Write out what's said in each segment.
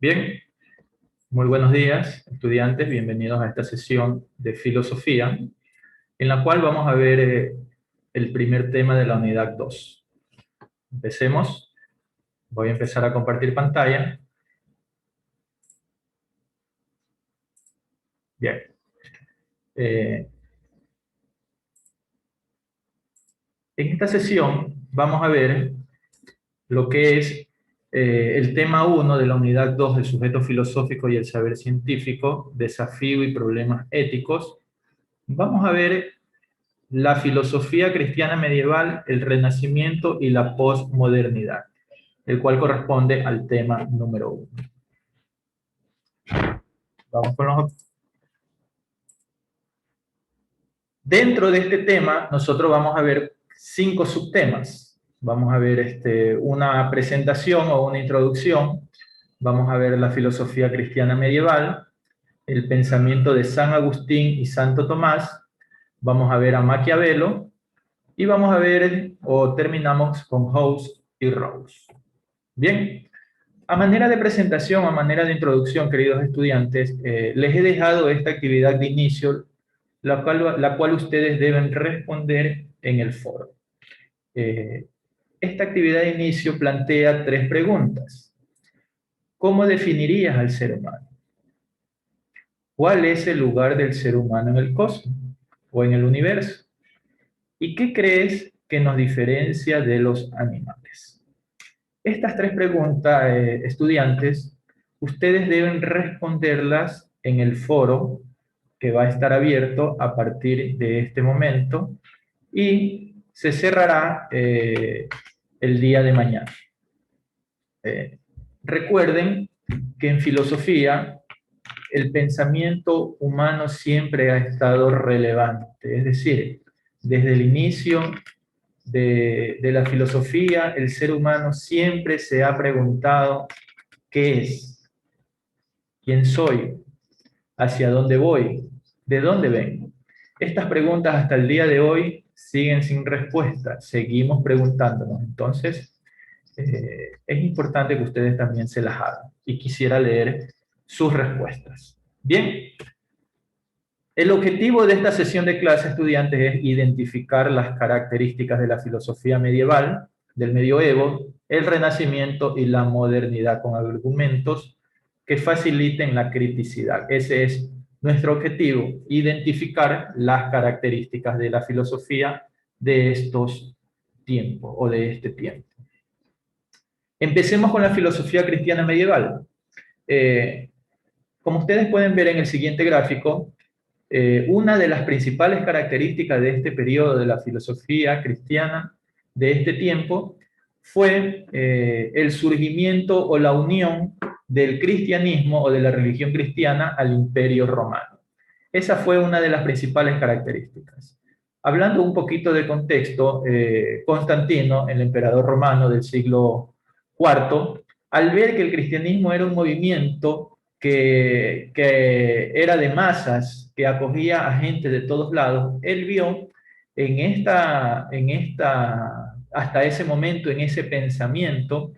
Bien, muy buenos días, estudiantes. Bienvenidos a esta sesión de filosofía, en la cual vamos a ver el primer tema de la unidad 2. Empecemos. Voy a empezar a compartir pantalla. Bien. Eh, en esta sesión vamos a ver lo que es el tema 1 de la unidad 2 del sujeto filosófico y el saber científico, desafío y problemas éticos. Vamos a ver la filosofía cristiana medieval, el Renacimiento y la posmodernidad, el cual corresponde al tema número 1. Vamos con los... Dentro de este tema, nosotros vamos a ver 5 subtemas. Vamos a ver una presentación o una introducción. Vamos a ver la filosofía cristiana medieval, el pensamiento de San Agustín y Santo Tomás. Vamos a ver a Maquiavelo. Y vamos a ver, o terminamos con Hobbes y Rawls. Bien, a manera de presentación, a manera de introducción, queridos estudiantes, les he dejado esta actividad de inicio, la cual ustedes deben responder en el foro. Esta actividad de inicio plantea 3 preguntas. ¿Cómo definirías al ser humano? ¿Cuál es el lugar del ser humano en el cosmos o en el universo? ¿Y qué crees que nos diferencia de los animales? Estas 3 preguntas, estudiantes, ustedes deben responderlas en el foro que va a estar abierto a partir de este momento y se cerrará el día de mañana. Recuerden que en filosofía el pensamiento humano siempre ha estado relevante, es decir, desde el inicio de la filosofía, el ser humano siempre se ha preguntado ¿qué es? ¿Quién soy? ¿Hacia dónde voy? ¿De dónde vengo? Estas preguntas hasta el día de hoy siguen sin respuesta, seguimos preguntándonos. Entonces, es importante que ustedes también se las hagan y quisiera leer sus respuestas. Bien, el objetivo de esta sesión de clase, estudiantes, es identificar las características de la filosofía medieval, del medioevo, el renacimiento y la modernidad con argumentos que faciliten la criticidad. Ese es nuestro objetivo, identificar las características de la filosofía de estos tiempos o de este tiempo. Empecemos con la filosofía cristiana medieval. Como ustedes pueden ver en el siguiente gráfico, una de las principales características de este periodo de la filosofía cristiana de este tiempo fue el surgimiento o la unión del cristianismo o de la religión cristiana al imperio romano. Esa fue una de las principales características. Hablando un poquito de contexto, Constantino, el emperador romano del siglo IV, al ver que el cristianismo era un movimiento que era de masas, que acogía a gente de todos lados, él vio hasta ese momento, en ese pensamiento,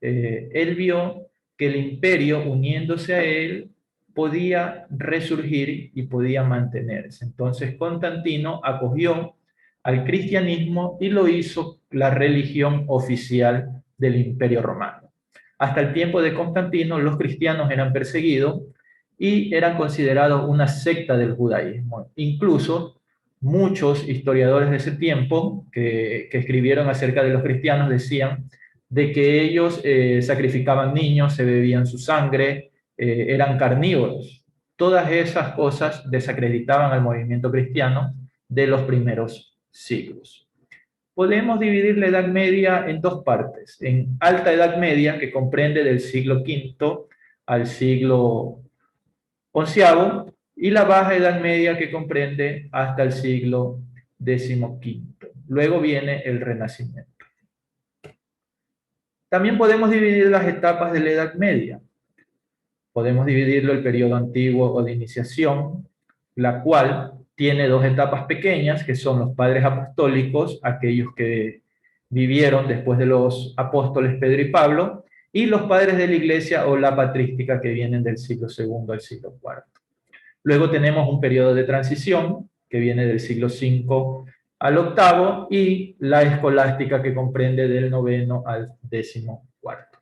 él vio que el imperio, uniéndose a él, podía resurgir y podía mantenerse. Entonces Constantino acogió al cristianismo y lo hizo la religión oficial del imperio romano. Hasta el tiempo de Constantino, los cristianos eran perseguidos y eran considerados una secta del judaísmo. Incluso muchos historiadores de ese tiempo que escribieron acerca de los cristianos decían de que ellos sacrificaban niños, se bebían su sangre, eran carnívoros. Todas esas cosas desacreditaban al movimiento cristiano de los primeros siglos. Podemos dividir la Edad Media en 2 partes. En Alta Edad Media, que comprende del siglo V al siglo XI, y la Baja Edad Media, que comprende hasta el siglo XV. Luego viene el Renacimiento. También podemos dividir las etapas de la Edad Media. Podemos dividirlo el periodo antiguo o de iniciación, la cual tiene 2 etapas pequeñas, que son los padres apostólicos, aquellos que vivieron después de los apóstoles Pedro y Pablo, y los padres de la iglesia o la patrística que vienen del siglo segundo al siglo cuarto. Luego tenemos un periodo de transición que viene del siglo V al octavo y la escolástica que comprende del noveno al décimo cuarto.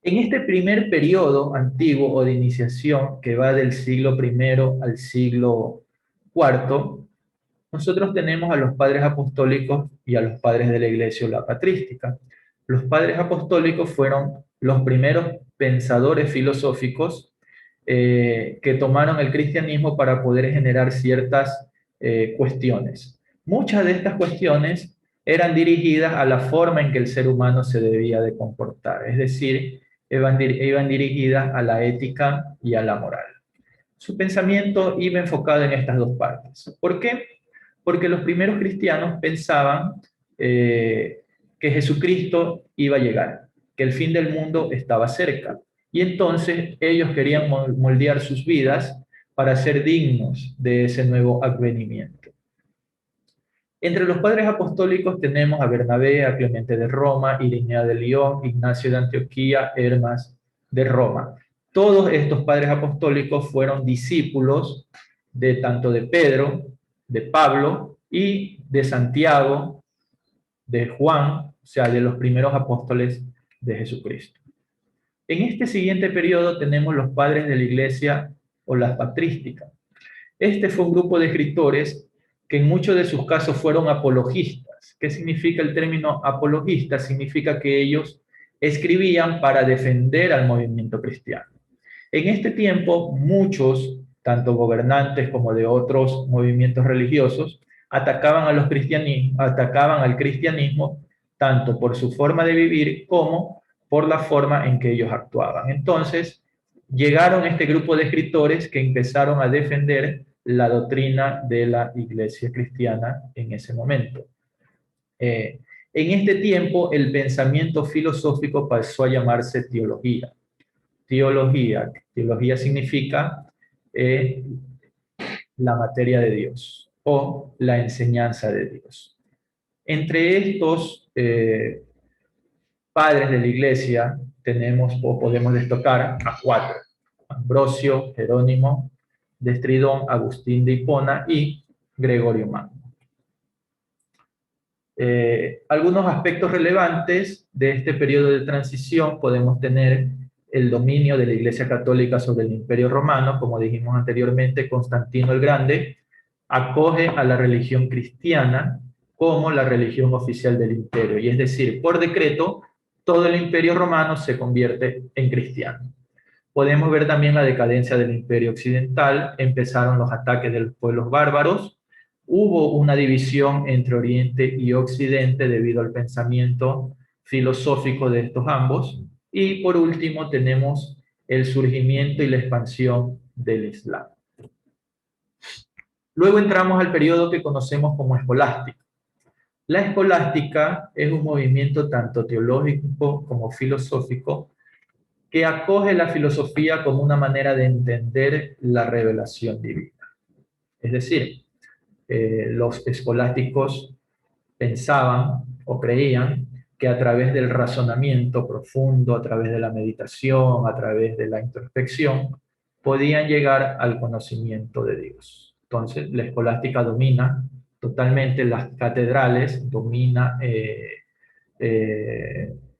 En este primer periodo antiguo o de iniciación que va del siglo I al siglo IV, nosotros tenemos a los padres apostólicos y a los padres de la iglesia o la patrística. Los padres apostólicos fueron los primeros pensadores filosóficos que tomaron el cristianismo para poder generar ciertas cuestiones. Muchas de estas cuestiones eran dirigidas a la forma en que el ser humano se debía de comportar, es decir, iban dirigidas a la ética y a la moral. Su pensamiento iba enfocado en estas dos partes. ¿Por qué? Porque los primeros cristianos pensaban que Jesucristo iba a llegar, que el fin del mundo estaba cerca. Y entonces ellos querían moldear sus vidas para ser dignos de ese nuevo advenimiento. Entre los padres apostólicos tenemos a Bernabé, a Clemente de Roma, Ireneo de León, Ignacio de Antioquía, Hermas de Roma. Todos estos padres apostólicos fueron discípulos de tanto de Pedro, de Pablo y de Santiago, de Juan, o sea, de los primeros apóstoles de Jesucristo. En este siguiente periodo tenemos los padres de la iglesia o las patrísticas. Este fue un grupo de escritores que en muchos de sus casos fueron apologistas. ¿Qué significa el término apologista? Significa que ellos escribían para defender al movimiento cristiano. En este tiempo, muchos, tanto gobernantes como de otros movimientos religiosos, atacaban al cristianismo tanto por su forma de vivir como por la forma en que ellos actuaban. Entonces, llegaron este grupo de escritores que empezaron a defender la doctrina de la iglesia cristiana en ese momento. En este tiempo, el pensamiento filosófico pasó a llamarse teología. Teología significa la materia de Dios o la enseñanza de Dios. Entre estos padres de la iglesia tenemos o podemos destacar a cuatro: Ambrosio, Jerónimo de Estridón, Agustín de Hipona y Gregorio Magno. Algunos aspectos relevantes de este periodo de transición podemos tener el dominio de la Iglesia Católica sobre el Imperio Romano. Como dijimos anteriormente, Constantino el Grande acoge a la religión cristiana como la religión oficial del imperio, y es decir, por decreto, todo el Imperio Romano se convierte en cristiano. Podemos ver también la decadencia del Imperio Occidental, empezaron los ataques de los pueblos bárbaros, hubo una división entre Oriente y Occidente debido al pensamiento filosófico de estos ambos, y por último tenemos el surgimiento y la expansión del Islam. Luego entramos al periodo que conocemos como escolástica. La escolástica es un movimiento tanto teológico como filosófico que acoge la filosofía como una manera de entender la revelación divina. Es decir, los escolásticos pensaban o creían que a través del razonamiento profundo, a través de la meditación, a través de la introspección, podían llegar al conocimiento de Dios. Entonces, la escolástica domina totalmente las catedrales, domina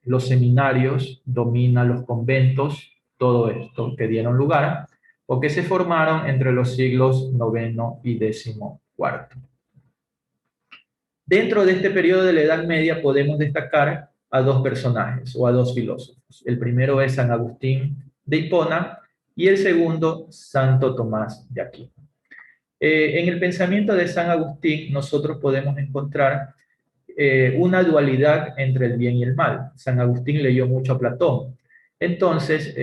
los seminarios, domina los conventos, todo esto que dieron lugar o que se formaron entre los siglos IX y XIV. Dentro de este periodo de la Edad Media podemos destacar a dos personajes o a dos filósofos. El primero es San Agustín de Hipona y el segundo, Santo Tomás de Aquino. En el pensamiento de San Agustín nosotros podemos encontrar una dualidad entre el bien y el mal. San Agustín leyó mucho a Platón. Entonces,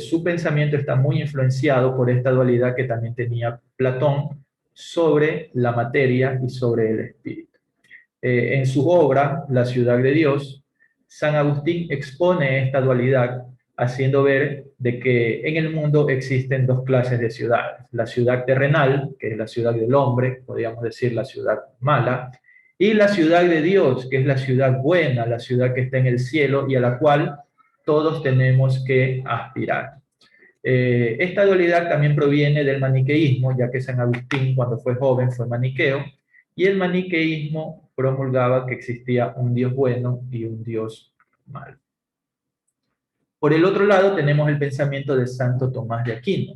su pensamiento está muy influenciado por esta dualidad que también tenía Platón sobre la materia y sobre el espíritu. En su obra, La ciudad de Dios, San Agustín expone esta dualidad, haciendo ver de que en el mundo existen dos clases de ciudades. La ciudad terrenal, que es la ciudad del hombre, podríamos decir la ciudad mala, y la ciudad de Dios, que es la ciudad buena, la ciudad que está en el cielo y a la cual todos tenemos que aspirar. Esta dualidad también proviene del maniqueísmo, ya que San Agustín, cuando fue joven, fue maniqueo, y el maniqueísmo promulgaba que existía un Dios bueno y un Dios malo. Por el otro lado, tenemos el pensamiento de Santo Tomás de Aquino.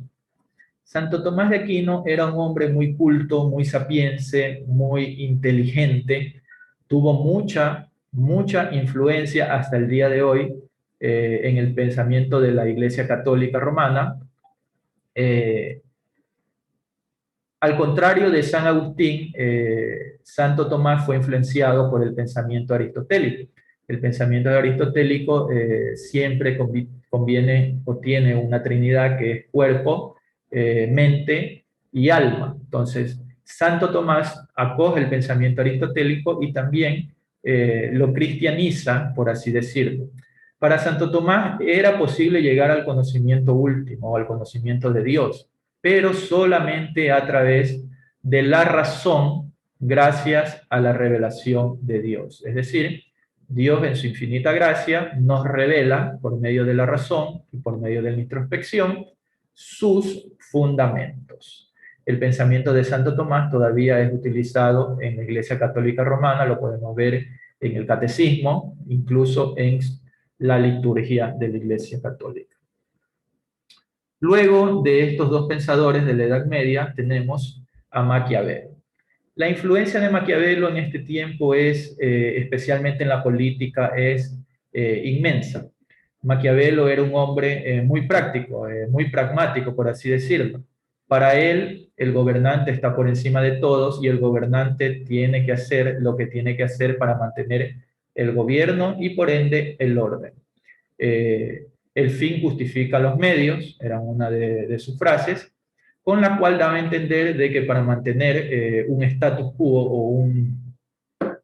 Santo Tomás de Aquino era un hombre muy culto, muy sapiense, muy inteligente, tuvo mucha influencia hasta el día de hoy en el pensamiento de la Iglesia Católica Romana. Al contrario de San Agustín, Santo Tomás fue influenciado por el pensamiento aristotélico. El pensamiento aristotélico siempre conviene o tiene una trinidad que es cuerpo, mente y alma. Entonces, Santo Tomás acoge el pensamiento aristotélico y también lo cristianiza, por así decirlo. Para Santo Tomás era posible llegar al conocimiento último, al conocimiento de Dios, pero solamente a través de la razón, gracias a la revelación de Dios. Es decir, Dios en su infinita gracia nos revela por medio de la razón y por medio de la introspección sus fundamentos. El pensamiento de Santo Tomás todavía es utilizado en la Iglesia Católica Romana, lo podemos ver en el Catecismo, incluso en la liturgia de la Iglesia Católica. Luego de estos dos pensadores de la Edad Media tenemos a Maquiavelo. La influencia de Maquiavelo en este tiempo es, especialmente en la política, es inmensa. Maquiavelo era un hombre muy práctico, muy pragmático, por así decirlo. Para él, el gobernante está por encima de todos y el gobernante tiene que hacer lo que tiene que hacer para mantener el gobierno y por ende el orden. El fin justifica los medios, era una de sus frases, con la cual daba a entender de que para mantener un status quo o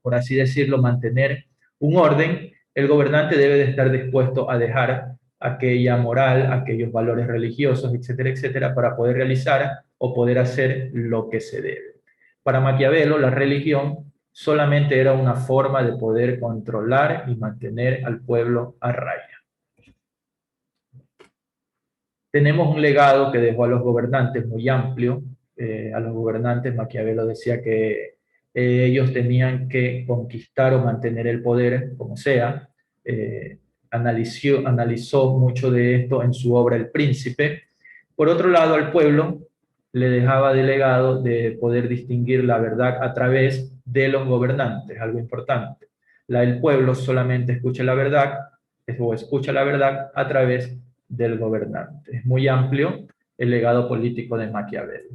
por así decirlo, mantener un orden, el gobernante debe de estar dispuesto a dejar aquella moral, aquellos valores religiosos, etcétera, etcétera, para poder realizar o poder hacer lo que se debe. Para Maquiavelo, la religión solamente era una forma de poder controlar y mantener al pueblo a raya. Tenemos un legado que dejó a los gobernantes muy amplio. A los gobernantes, Maquiavelo decía que ellos tenían que conquistar o mantener el poder como sea. Analizó mucho de esto en su obra El Príncipe. Por otro lado, al pueblo le dejaba de legado de poder distinguir la verdad a través de los gobernantes, algo importante. El pueblo solamente escucha la verdad a través del gobernante. Es muy amplio el legado político de Maquiavelo.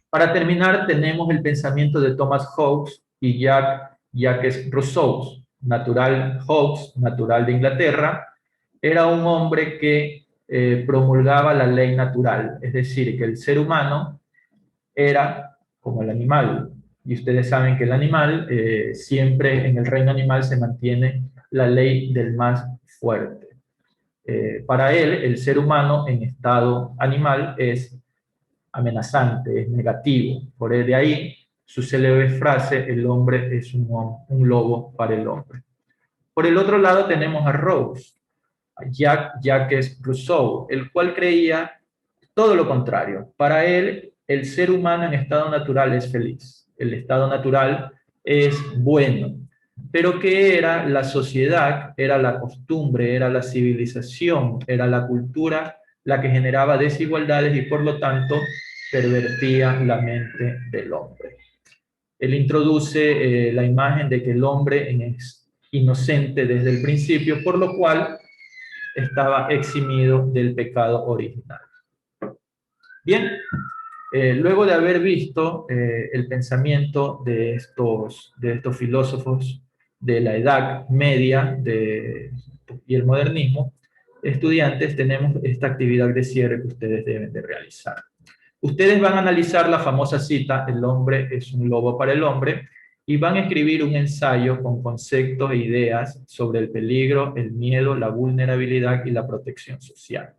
Para terminar, tenemos el pensamiento de Thomas Hobbes y Jacques Rousseau. Hobbes, natural de Inglaterra, era un hombre que promulgaba la ley natural, es decir, que el ser humano era como el animal. Y ustedes saben que el animal, siempre en el reino animal se mantiene la ley del más fuerte. Para él, el ser humano en estado animal es amenazante, es negativo. Por de ahí su célebre frase, el hombre es un lobo para el hombre. Por el otro lado tenemos a Rawls, a Jacques Rousseau, el cual creía todo lo contrario. Para él, el ser humano en estado natural es feliz. El estado natural es bueno. Pero ¿qué era la sociedad? Era la costumbre, era la civilización, era la cultura la que generaba desigualdades y por lo tanto pervertía la mente del hombre. Él introduce la imagen de que el hombre es inocente desde el principio, por lo cual estaba eximido del pecado original. Bien, luego de haber visto el pensamiento de estos filósofos de la Edad Media y el modernismo, estudiantes, tenemos esta actividad de cierre que ustedes deben de realizar. Ustedes van a analizar la famosa cita, el hombre es un lobo para el hombre, y van a escribir un ensayo con conceptos e ideas sobre el peligro, el miedo, la vulnerabilidad y la protección social.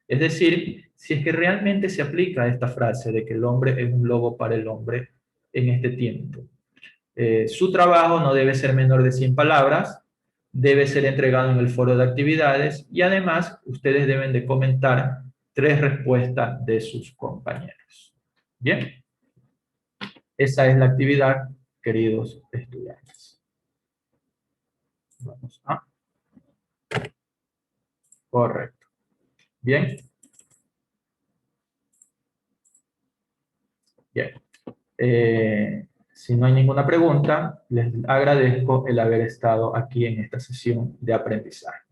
Es decir, si es que realmente se aplica esta frase de que el hombre es un lobo para el hombre en este tiempo. Su trabajo no debe ser menor de 100 palabras, debe ser entregado en el foro de actividades y además ustedes deben de comentar 3 respuestas de sus compañeros. Bien, esa es la actividad, queridos estudiantes. Vamos a... Correcto. Bien. Bien. Si no hay ninguna pregunta, les agradezco el haber estado aquí en esta sesión de aprendizaje.